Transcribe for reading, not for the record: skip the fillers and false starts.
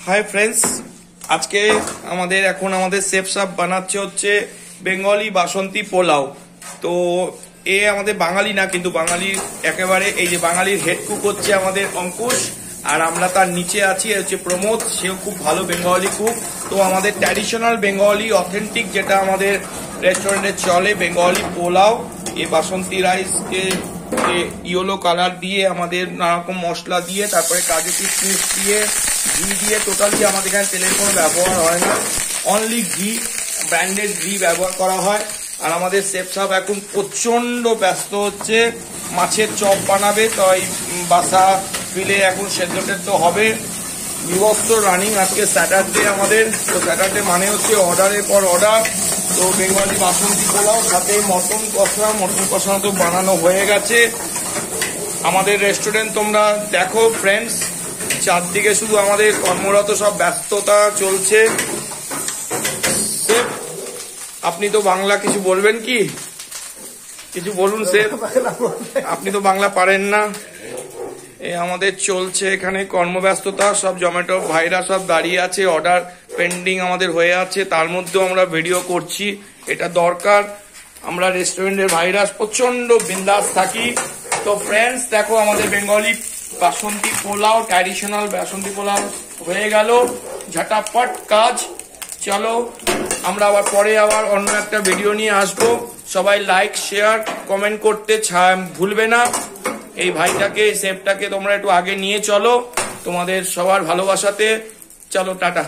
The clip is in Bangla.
হাই ফ্রেন্ডস, আজকে আমাদের শেফ সাহেব বানাচ্ছে হচ্ছে বেঙ্গলি বাসন্তী পোলাও। তো আমাদের বাঙালি না, কিন্তু বাঙালির একেবারে এই যে বাঙালির হেড কুক হচ্ছে আমাদের অঙ্কুশ, আর আমরা তার নিচে আছি হচ্ছে প্রমোদ, সেও খুব ভালো বেঙ্গলি কুক। তো আমাদের ট্র্যাডিশনাল বেঙ্গলি অথেন্টিক যেটা আমাদের রেস্টুরেন্টে চলে বেঙ্গলি পোলাও, এই বাসন্তী রাইসকে ইয়েলো কালার দিয়ে আমাদের নানারকম মশলা দিয়ে তারপরে কাজু কিশমিশ দিয়ে ঘি দিয়ে টোটালি আমাদের এখানে তেলের কোনো ব্যবহার হয় না, অনলি ঘি, ব্র্যান্ডেড ঘি ব্যবহার করা হয়। আর আমাদের শেফ সাহেব এখন প্রচন্ড ব্যস্ত হচ্ছে, মাছের চপ বানাবে, তাই বাসা ফিলে এখন সেদ্ধ টেদ্ধ হবে, বিভস্ত রানিং। আজকে স্যাটারডে আমাদের, তো স্যাটারডে মানে হচ্ছে অর্ডারের পর অর্ডার। তো বেঙ্গলি বাসন্তী পোলাও সাথে মটন কষা তো বানানো হয়ে গেছে। আমাদের রেস্টুরেন্ট তোমরা দেখো ফ্রেন্ডস, চারদিকে শুধু আমাদের কর্মরত সব ব্যস্ততা চলছে। শেফ, আপনি তো বাংলা কিছু বলবেন কি? কিছু বলুন শেফ, আপনি তো বাংলা পারেন না। আমাদের চলছে এখানে কর্মব্যস্ততা, সব জোম্যাটো ভাইরা সব দাঁড়িয়ে আছে, অর্ডার পেন্ডিং আমাদের হয়ে আছে, তার মধ্যেও আমরা ভিডিও করছি, এটা দরকার। আমরা রেস্টুরেন্টের ভাইরা প্রচন্ড বিন্দাস থাকি। তো ফ্রেন্ডস দেখো, আমাদের বেঙ্গলি বাসন্তী পোলাও, ট্র্যাডিশনাল বাসন্তী পোলাও হয়ে গেল, ঝটাপট কাজ। চলো, আমরা আবার পরে অন্য একটা ভিডিও নিয়ে আসবো। সবাই লাইক শেয়ার কমেন্ট করতে ভুলবে না। এই ভাইটাকে, শেফটাকে তোমরা একটু আগে নিয়ে চলো, তোমাদের সবার ভালোবাসাতে। চলো, টাটা।